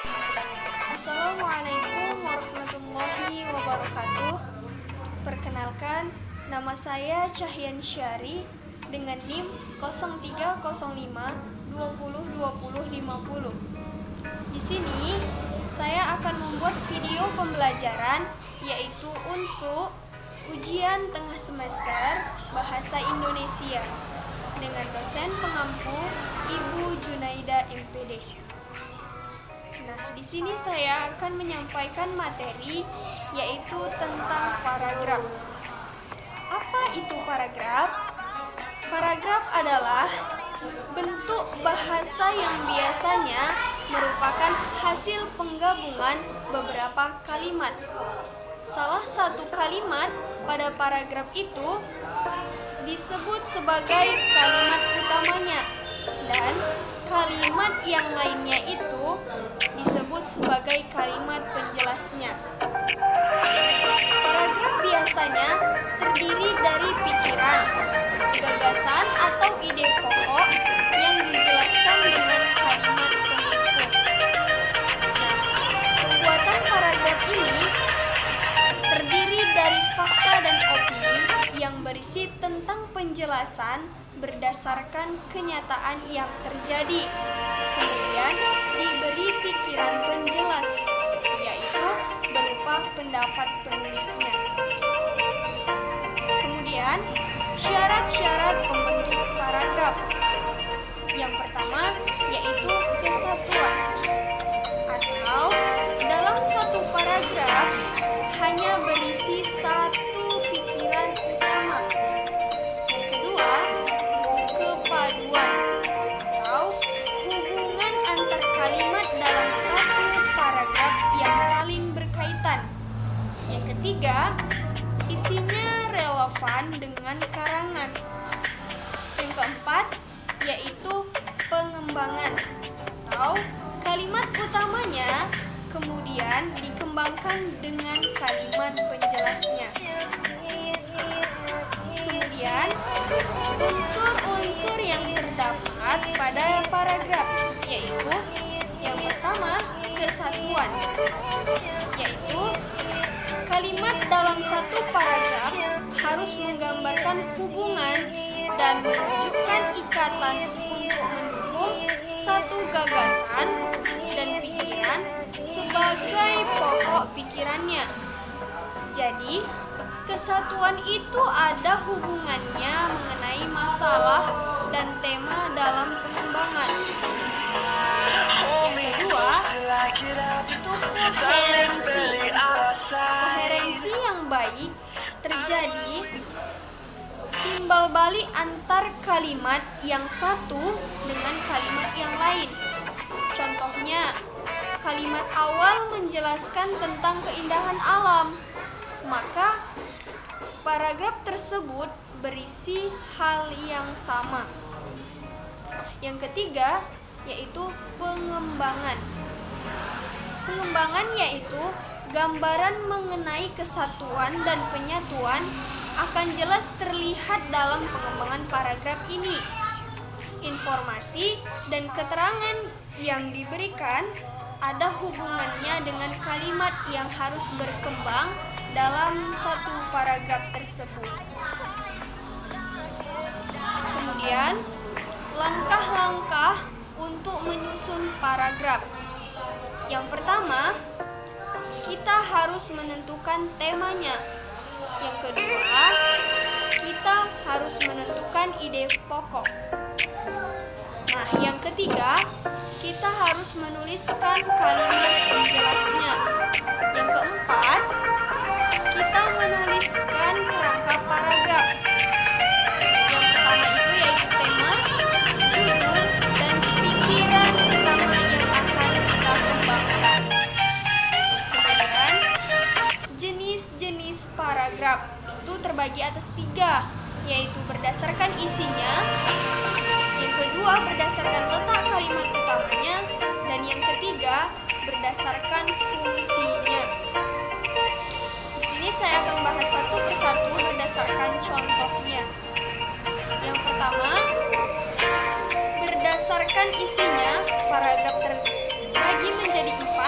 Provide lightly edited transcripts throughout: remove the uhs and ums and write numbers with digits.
Assalamualaikum warahmatullahi wabarakatuh. Perkenalkan, nama saya Cahyan Syari dengan NIM 0305202050. Di sini saya akan membuat video pembelajaran yaitu untuk ujian tengah semester Bahasa Indonesia dengan dosen pengampu Ibu Junaida MPD. Nah, di sini saya akan menyampaikan materi yaitu tentang paragraf. Apa itu paragraf? Paragraf adalah bentuk bahasa yang biasanya merupakan hasil penggabungan beberapa kalimat. Salah satu kalimat pada paragraf itu disebut sebagai kalimat utamanya dan kalimat yang lainnya itu disebut sebagai kalimat penjelasnya. Paragraf biasanya terdiri dari pikiran, gagasan atau ide pokok yang dijelaskan dengan kalimat pendukung. Nah, pembuatan paragraf ini terdiri dari fakta dan opini yang berisi tentang penjelasan berdasarkan kenyataan yang terjadi. Kemudian diberi pikiran penjelas, yaitu berupa pendapat penulisnya. Kemudian syarat-syarat pembentuk paragraf. Yang pertama yaitu kesatuan, atau dalam satu paragraf hanya berisi satu pikiran utama. Yang kedua, kepaduan atau hubungan antar kalimat dalam satu paragraf yang saling berkaitan. Yang ketiga, isinya relevan dengan karangan. Yang keempat, yaitu pengembangan atau kalimat utamanya kemudian dikembangkan dengan kalimat penjelasnya. Kemudian, unsur-unsur yang terdapat pada paragraf yaitu yang pertama, kesatuan, yaitu kalimat dalam satu paragraf harus menggambarkan hubungan dan menunjukkan ikatan untuk mendukung satu gagasan dan pikiran sebagai pokok pikirannya. Jadi, kesatuan itu ada hubungannya mengenai masalah dan tema dalam pengembangan. Yang kedua, itu koherensi. Koherensi yang baik terjadi timbal balik antar kalimat yang satu dengan kalimat yang lain. Contohnya, kalimat awal menjelaskan tentang keindahan alam, maka paragraf tersebut berisi hal yang sama. Yang ketiga, yaitu pengembangan. Pengembangan yaitu gambaran mengenai kesatuan dan penyatuan akan jelas terlihat dalam pengembangan paragraf ini. Informasi dan keterangan yang diberikan ada hubungannya dengan kalimat yang harus berkembang dalam satu paragraf tersebut. Kemudian, langkah-langkah untuk menyusun paragraf. Yang pertama, kita harus menentukan temanya. Yang kedua, kita harus menentukan ide pokok. Nah, yang ketiga, kita harus menuliskan kalimat penjelasnya. Yang keempat, kita menuliskan kerangka paragraf. Yang pertama itu yaitu tema, judul, dan pikiran utama yang akan kita kembangkan. Kemudian, jenis-jenis paragraf itu terbagi atas 3, yaitu berdasarkan isinya, yang kedua berdasarkan letak kalimat utamanya, dan yang ketiga berdasarkan fungsinya. Di sini saya akan bahas satu persatu berdasarkan contohnya. Yang pertama, berdasarkan isinya, paragraf terbagi menjadi 4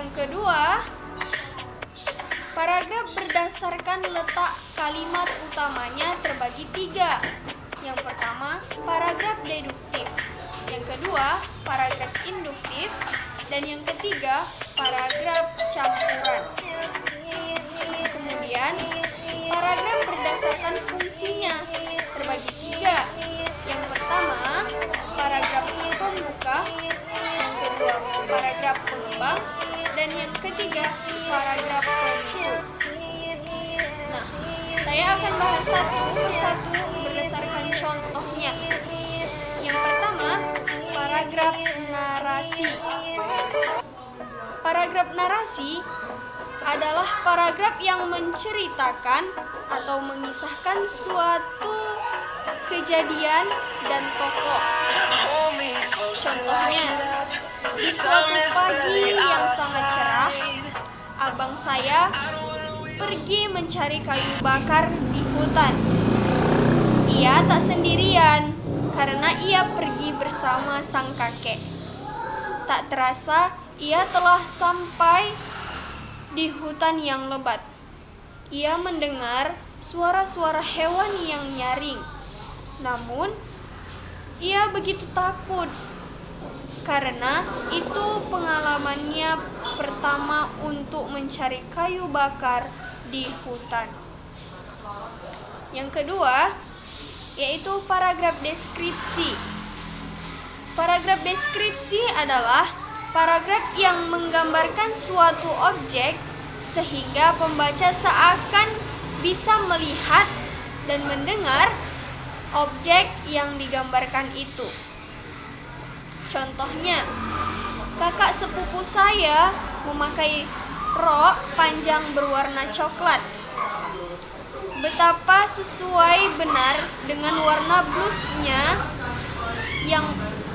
Yang kedua, paragraf berdasarkan letak kalimat utamanya terbagi 3. Yang pertama, paragraf deduktif. Yang kedua, paragraf induktif. Dan yang ketiga, paragraf campuran. Kemudian, paragraf berdasarkan fungsinya terbagi 3. Yang pertama, paragraf pembuka. Yang kedua, paragraf pengembang. Dan yang ketiga, paragraf penutup. Nah, saya akan bahas satu persatu berdasarkan contohnya. Yang pertama, paragraf narasi. Paragraf narasi adalah paragraf yang menceritakan atau mengisahkan suatu kejadian dan tokoh. Contohnya, di suatu pagi yang sangat cerah, abang saya pergi mencari kayu bakar di hutan. Ia tak sendirian karena ia pergi bersama sang kakek. Tak terasa ia telah sampai di hutan yang lebat. Ia mendengar suara-suara hewan yang nyaring. Namun, ia begitu takut karena itu pengalamannya pertama untuk mencari kayu bakar di hutan. Yang kedua, yaitu paragraf deskripsi. Paragraf deskripsi adalah paragraf yang menggambarkan suatu objek sehingga pembaca seakan bisa melihat dan mendengar objek yang digambarkan itu. Contohnya, kakak sepupu saya memakai rok panjang berwarna coklat. Betapa sesuai benar dengan warna blusnya yang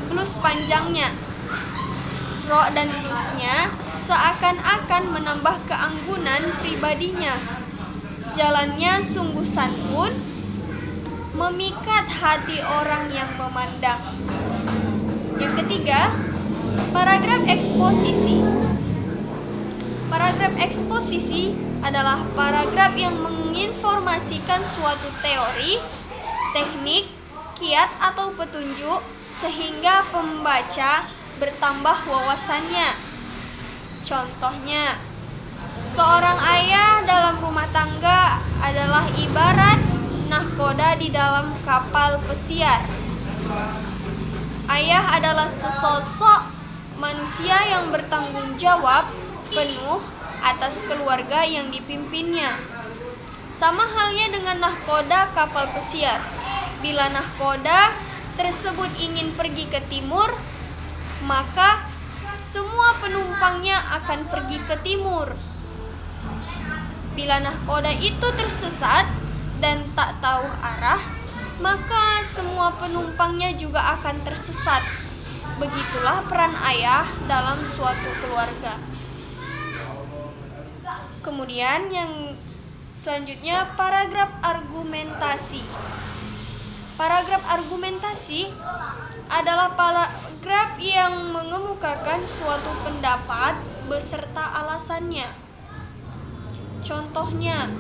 blus panjangnya. Rok dan blusnya seakan-akan menambah keanggunan pribadinya. Jalannya sungguh santun, memikat hati orang yang memandang. Yang ketiga, paragraf eksposisi. Paragraf eksposisi adalah paragraf yang menginformasikan suatu teori, teknik, kiat atau petunjuk sehingga pembaca bertambah wawasannya. Contohnya, seorang ayah dalam rumah tangga adalah ibarat nahkoda di dalam kapal pesiar. Ayah adalah sesosok manusia yang bertanggung jawab penuh atas keluarga yang dipimpinnya. Sama halnya dengan nahkoda kapal pesiar. Bila nahkoda tersebut ingin pergi ke timur, maka semua penumpangnya akan pergi ke timur. Bila nahkoda itu tersesat dan tak tahu arah, maka semua penumpangnya juga akan tersesat. Begitulah peran ayah dalam suatu keluarga. Kemudian yang selanjutnya, paragraf argumentasi. Paragraf argumentasi adalah paragraf yang mengemukakan suatu pendapat beserta alasannya. Contohnya,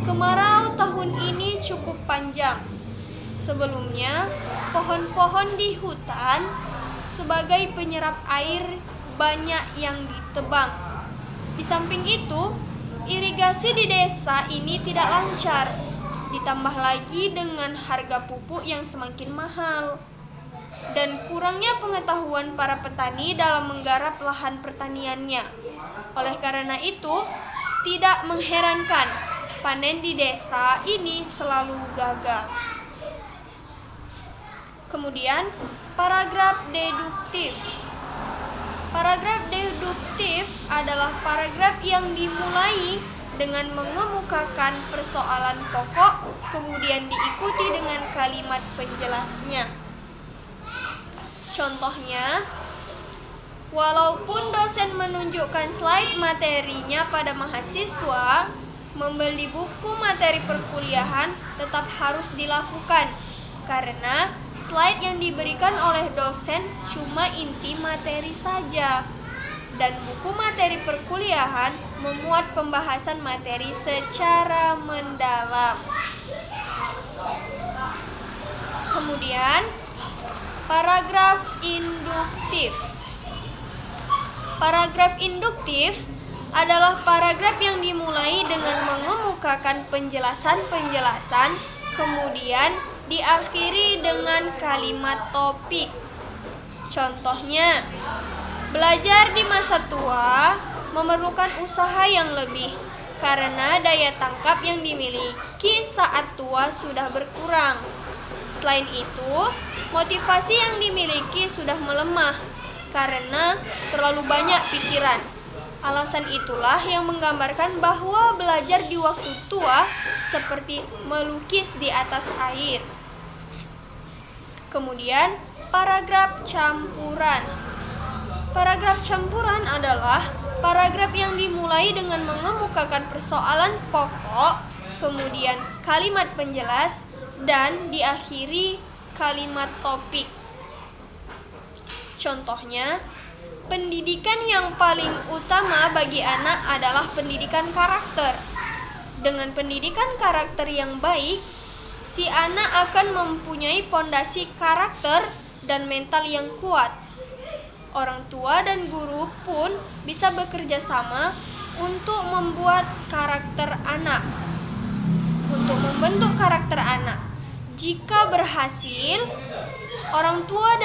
kemarau tahun ini cukup panjang. Sebelumnya, pohon-pohon di hutan sebagai penyerap air banyak yang ditebang. Di samping itu, irigasi di desa ini tidak lancar. Ditambah lagi dengan harga pupuk yang semakin mahal dan kurangnya pengetahuan para petani dalam menggarap lahan pertaniannya. Oleh karena itu, tidak mengherankan panen di desa ini selalu gagal. Kemudian, paragraf deduktif. Paragraf deduktif adalah paragraf yang dimulai dengan mengemukakan persoalan pokok, kemudian diikuti dengan kalimat penjelasnya. Contohnya, walaupun dosen menunjukkan slide materinya pada mahasiswa, membeli buku materi perkuliahan tetap harus dilakukan karena slide yang diberikan oleh dosen cuma inti materi saja. dan buku materi perkuliahan memuat pembahasan materi secara mendalam. Kemudian, paragraf induktif. Paragraf induktif adalah paragraf yang dimulai dengan mengemukakan penjelasan-penjelasan, kemudian diakhiri dengan kalimat topik. Contohnya, belajar di masa tua memerlukan usaha yang lebih karena daya tangkap yang dimiliki saat tua sudah berkurang. Selain itu, motivasi yang dimiliki sudah melemah karena terlalu banyak pikiran. Alasan itulah yang menggambarkan bahwa belajar di waktu tua seperti melukis di atas air. Kemudian, paragraf campuran. Paragraf campuran adalah paragraf yang dimulai dengan mengemukakan persoalan pokok, kemudian kalimat penjelas, dan diakhiri kalimat topik. Contohnya, pendidikan yang paling utama bagi anak adalah pendidikan karakter. Dengan pendidikan karakter yang baik, si anak akan mempunyai pondasi karakter dan mental yang kuat. Orang tua dan guru pun bisa bekerja sama untuk membuat karakter anak, untuk membentuk karakter anak. Jika berhasil, orang tua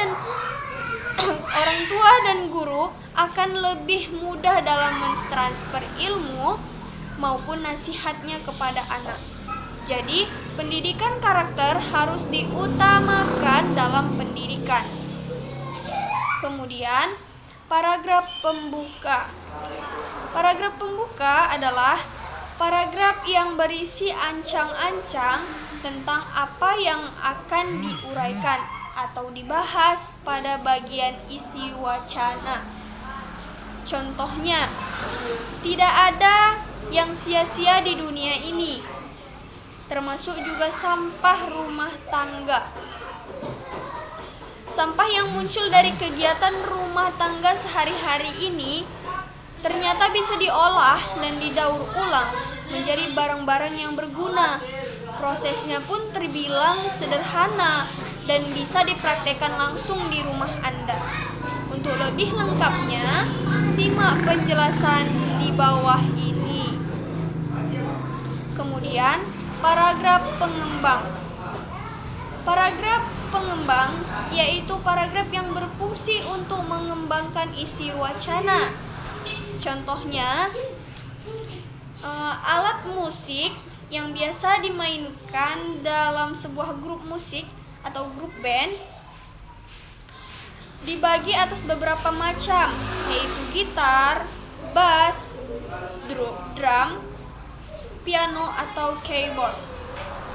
dan guru akan lebih mudah dalam mentransfer ilmu maupun nasihatnya kepada anak. Jadi, pendidikan karakter harus diutamakan dalam pendidikan. Kemudian, paragraf pembuka. Paragraf pembuka adalah paragraf yang berisi ancang-ancang tentang apa yang akan diuraikan atau dibahas pada bagian isi wacana. Contohnya, tidak ada yang sia-sia di dunia ini, termasuk juga sampah rumah tangga. Sampah yang muncul dari kegiatan rumah tangga sehari-hari ini ternyata bisa diolah dan didaur ulang menjadi barang-barang yang berguna. Prosesnya pun terbilang sederhana dan bisa dipraktekkan langsung di rumah Anda. Untuk lebih lengkapnya, simak penjelasan di bawah ini. Kemudian, paragraf pengembang. Paragraf pengembang yaitu paragraf yang berfungsi untuk mengembangkan isi wacana. Contohnya, alat musik yang biasa dimainkan dalam sebuah grup musik atau grup band dibagi atas beberapa macam, yaitu gitar, bass, drum, piano, atau keyboard.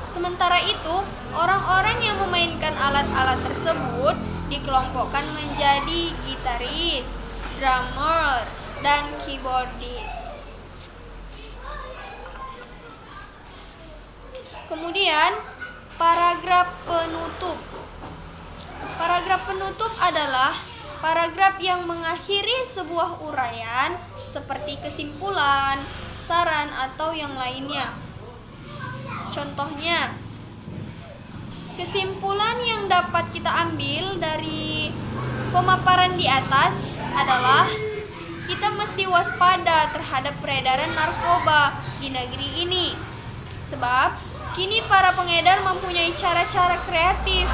Sementara itu, orang-orang yang memainkan alat-alat tersebut dikelompokkan menjadi gitaris, drummer, dan keyboardist. Kemudian, paragraf penutup. Paragraf penutup adalah paragraf yang mengakhiri sebuah uraian seperti kesimpulan, saran, atau yang lainnya. Contohnya, kesimpulan yang dapat kita ambil dari pemaparan di atas adalah kita mesti waspada terhadap peredaran narkoba di negeri ini. Sebab kini para pengedar mempunyai cara-cara kreatif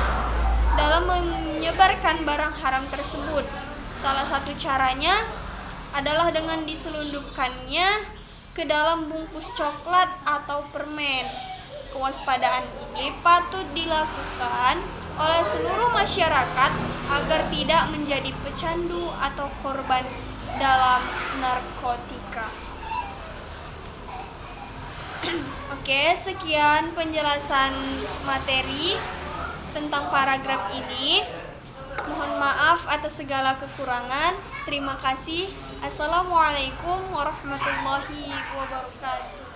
dalam menyebarkan barang haram tersebut. Salah satu caranya adalah dengan diselundupkannya ke dalam bungkus coklat atau permen. Kewaspadaan ini patut dilakukan oleh seluruh masyarakat agar tidak menjadi pecandu atau korban dalam narkotika. Oke, sekian penjelasan materi tentang paragraf ini. Mohon maaf atas segala kekurangan. Terima kasih. Assalamualaikum warahmatullahi wabarakatuh.